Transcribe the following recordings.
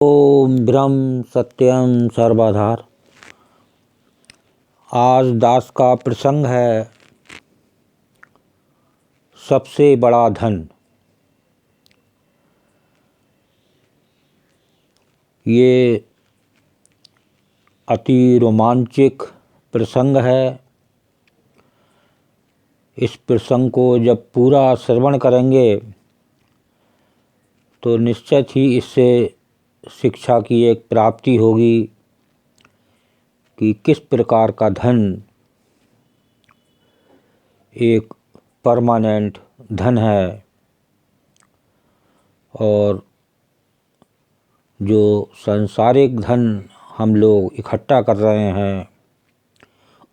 ओम ब्रह्म सत्यम सर्वधार। आज दास का प्रसंग है सबसे बड़ा धन। ये अति रोमांचक प्रसंग है। इस प्रसंग को जब पूरा श्रवण करेंगे तो निश्चित ही इससे शिक्षा की एक प्राप्ति होगी कि किस प्रकार का धन एक परमानेंट धन है और जो सांसारिक धन हम लोग इकट्ठा कर रहे हैं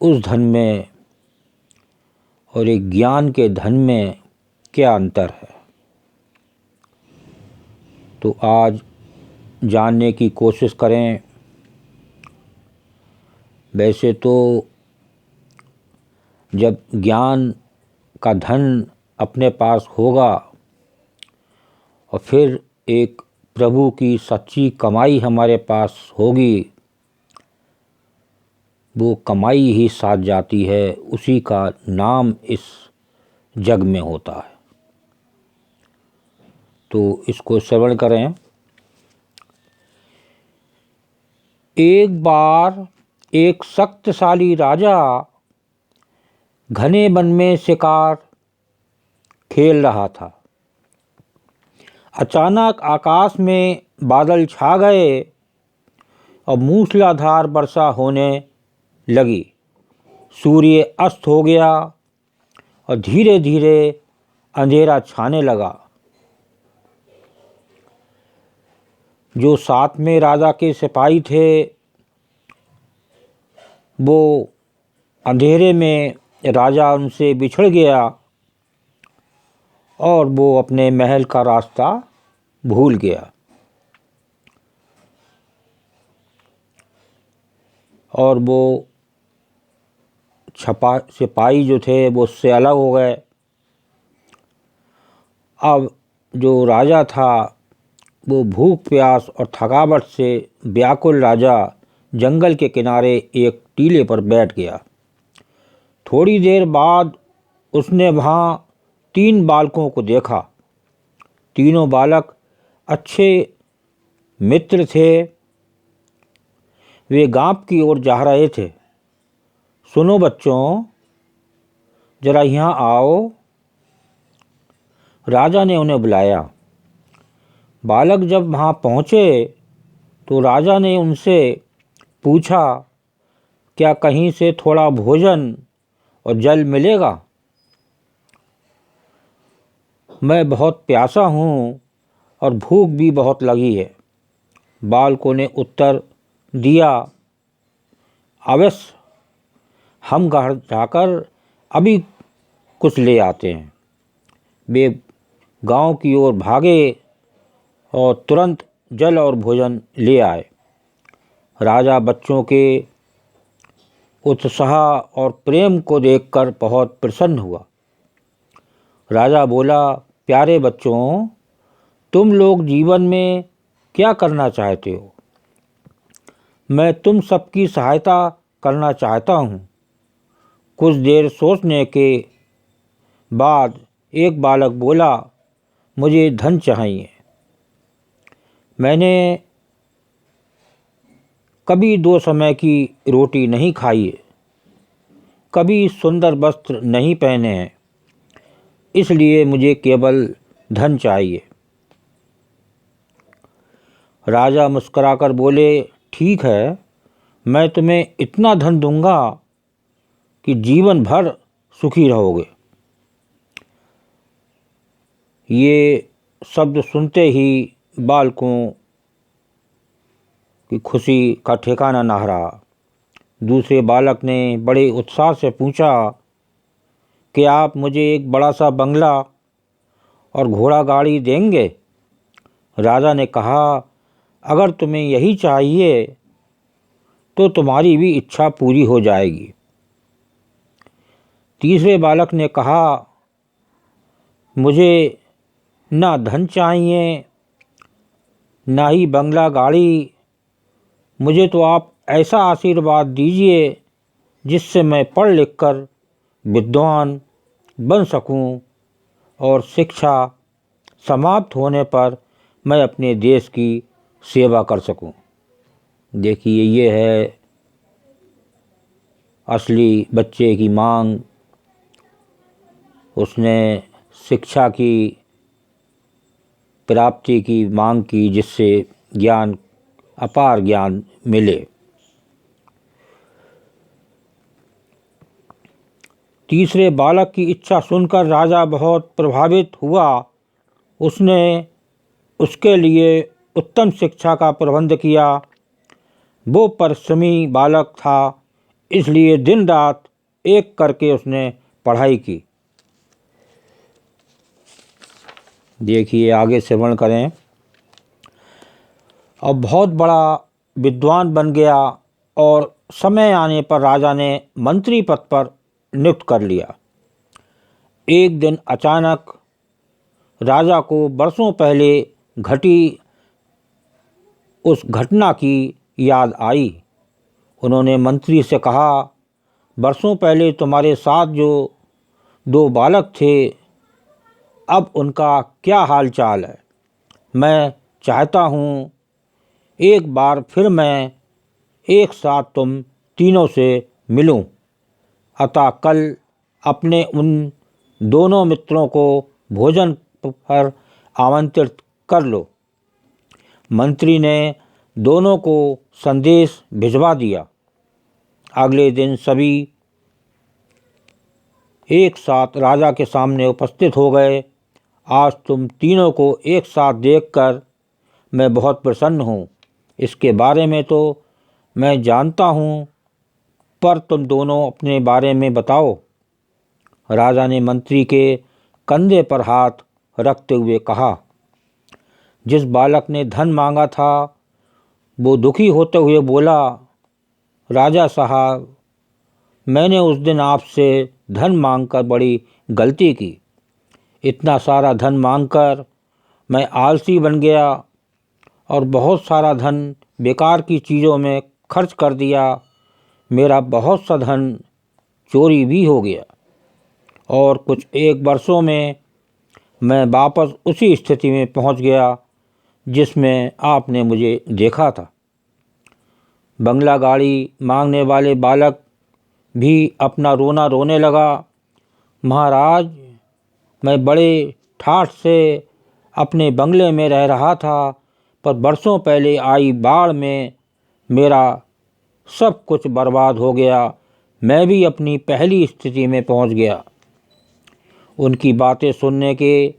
उस धन में और एक ज्ञान के धन में क्या अंतर है। तो आज जानने की कोशिश करें। वैसे तो जब ज्ञान का धन अपने पास होगा और फिर एक प्रभु की सच्ची कमाई हमारे पास होगी, वो कमाई ही साथ जाती है, उसी का नाम इस जग में होता है। तो इसको श्रवण करें। एक बार एक शक्तिशाली राजा घने वन में शिकार खेल रहा था। अचानक आकाश में बादल छा गए और मूसलाधार वर्षा होने लगी। सूर्य अस्त हो गया और धीरे धीरे अंधेरा छाने लगा। जो साथ में राजा के सिपाही थे वो अंधेरे में राजा उनसे बिछड़ गया और वो अपने महल का रास्ता भूल गया। और वो सिपाही जो थे वो उससे अलग हो गए। अब जो राजा था वो भूख प्यास और थकावट से व्याकुल राजा जंगल के किनारे एक टीले पर बैठ गया। थोड़ी देर बाद उसने वहाँ 3 बालकों को देखा। तीनों बालक अच्छे मित्र थे। वे गांव की ओर जा रहे थे। सुनो बच्चों, जरा यहाँ आओ, राजा ने उन्हें बुलाया। बालक जब वहाँ पहुँचे तो राजा ने उनसे पूछा, क्या कहीं से थोड़ा भोजन और जल मिलेगा? मैं बहुत प्यासा हूँ और भूख भी बहुत लगी है। बालकों ने उत्तर दिया, अवश्य, हम घर जाकर अभी कुछ ले आते हैं। वे गांव की ओर भागे और तुरंत जल और भोजन ले आए। राजा बच्चों के उत्साह और प्रेम को देखकर बहुत प्रसन्न हुआ। राजा बोला, प्यारे बच्चों, तुम लोग जीवन में क्या करना चाहते हो? मैं तुम सबकी सहायता करना चाहता हूँ। कुछ देर सोचने के बाद एक बालक बोला, मुझे धन चाहिए। मैंने कभी 2 समय की रोटी नहीं खाई है, कभी सुंदर वस्त्र नहीं पहने हैं, इसलिए मुझे केवल धन चाहिए। राजा मुस्कुराकर बोले, ठीक है, मैं तुम्हें इतना धन दूंगा कि जीवन भर सुखी रहोगे। ये शब्द सुनते ही बालकों की खुशी का ठिकाना न रहा। दूसरे बालक ने बड़े उत्साह से पूछा कि आप मुझे एक बड़ा सा बंगला और घोड़ा गाड़ी देंगे? राजा ने कहा, अगर तुम्हें यही चाहिए तो तुम्हारी भी इच्छा पूरी हो जाएगी। तीसरे बालक ने कहा, मुझे ना धन चाहिए ना ही बंगला गाड़ी। मुझे तो आप ऐसा आशीर्वाद दीजिए जिससे मैं पढ़ लिख कर विद्वान बन सकूं और शिक्षा समाप्त होने पर मैं अपने देश की सेवा कर सकूं। देखिए, ये है असली बच्चे की मांग। उसने शिक्षा की प्राप्ति की मांग की जिससे ज्ञान, अपार ज्ञान मिले। तीसरे बालक की इच्छा सुनकर राजा बहुत प्रभावित हुआ। उसने उसके लिए उत्तम शिक्षा का प्रबंध किया। वो परिश्रमी बालक था, इसलिए दिन रात एक करके उसने पढ़ाई की। देखिए, आगे श्रवण करें। अब बहुत बड़ा विद्वान बन गया और समय आने पर राजा ने मंत्री पद पर नियुक्त कर लिया। एक दिन अचानक राजा को बरसों पहले घटी उस घटना की याद आई। उन्होंने मंत्री से कहा, बरसों पहले तुम्हारे साथ जो 2 बालक थे, अब उनका क्या हाल चाल है? मैं चाहता हूँ एक बार फिर मैं एक साथ तुम तीनों से मिलूं। अतः कल अपने उन दोनों मित्रों को भोजन पर आमंत्रित कर लो। मंत्री ने दोनों को संदेश भिजवा दिया। अगले दिन सभी एक साथ राजा के सामने उपस्थित हो गए। आज तुम तीनों को एक साथ देखकर मैं बहुत प्रसन्न हूँ। इसके बारे में तो मैं जानता हूँ, पर तुम दोनों अपने बारे में बताओ। राजा ने मंत्री के कंधे पर हाथ रखते हुए कहा। जिस बालक ने धन मांगा था वो दुखी होते हुए बोला, राजा साहब, मैंने उस दिन आपसे धन मांगकर बड़ी गलती की। इतना सारा धन मांगकर मैं आलसी बन गया और बहुत सारा धन बेकार की चीज़ों में खर्च कर दिया। मेरा बहुत सा धन चोरी भी हो गया और कुछ 1 वर्षों में मैं वापस उसी स्थिति में पहुंच गया जिसमें आपने मुझे देखा था। बंगला गाड़ी मांगने वाले बालक भी अपना रोना रोने लगा। महाराज, मैं बड़े ठाठ से अपने बंगले में रह रहा था, पर बरसों पहले आई बाढ़ में मेरा सब कुछ बर्बाद हो गया। मैं भी अपनी पहली स्थिति में पहुंच गया। उनकी बातें सुनने के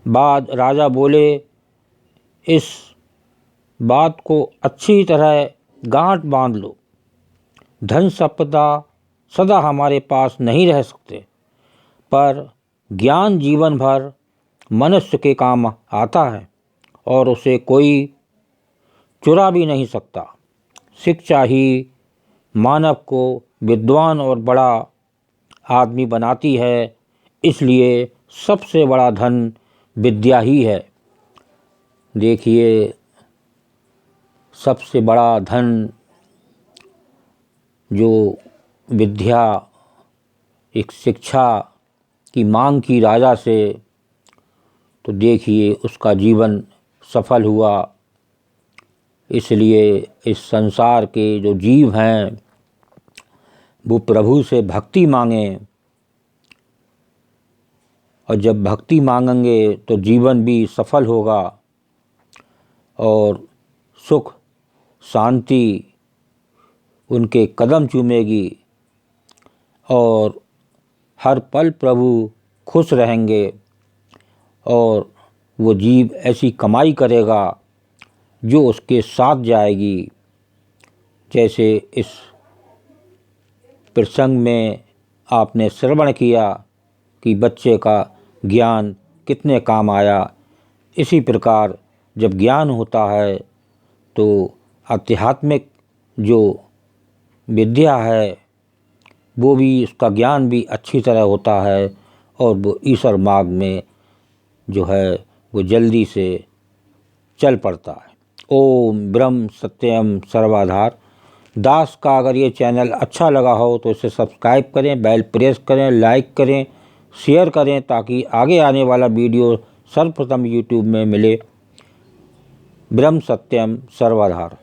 बाद राजा बोले, इस बात को अच्छी तरह गांठ बांध लो। धन संपदा सदा हमारे पास नहीं रह सकते, पर ज्ञान जीवन भर मनुष्य के काम आता है और उसे कोई चुरा भी नहीं सकता। शिक्षा ही मानव को विद्वान और बड़ा आदमी बनाती है, इसलिए सबसे बड़ा धन विद्या ही है। देखिए, सबसे बड़ा धन जो विद्या, एक शिक्षा की मांग की राजा से, तो देखिए उसका जीवन सफल हुआ। इसलिए इस संसार के जो जीव हैं वो प्रभु से भक्ति मांगें, और जब भक्ति मांगेंगे तो जीवन भी सफल होगा और सुख शांति उनके कदम चूमेगी और हर पल प्रभु खुश रहेंगे और वो जीव ऐसी कमाई करेगा जो उसके साथ जाएगी। जैसे इस प्रसंग में आपने श्रवण किया कि बच्चे का ज्ञान कितने काम आया। इसी प्रकार जब ज्ञान होता है तो आध्यात्मिक जो विद्या है वो भी, उसका ज्ञान भी अच्छी तरह होता है और वो ईश्वर मार्ग में जो है वो जल्दी से चल पड़ता है। ओम ब्रह्म सत्यम सर्वाधार दास का अगर ये चैनल अच्छा लगा हो तो इसे सब्सक्राइब करें, बेल प्रेस करें, लाइक करें, शेयर करें ताकि आगे आने वाला वीडियो सर्वप्रथम यूट्यूब में मिले। ब्रह्म सत्यम सर्वाधार।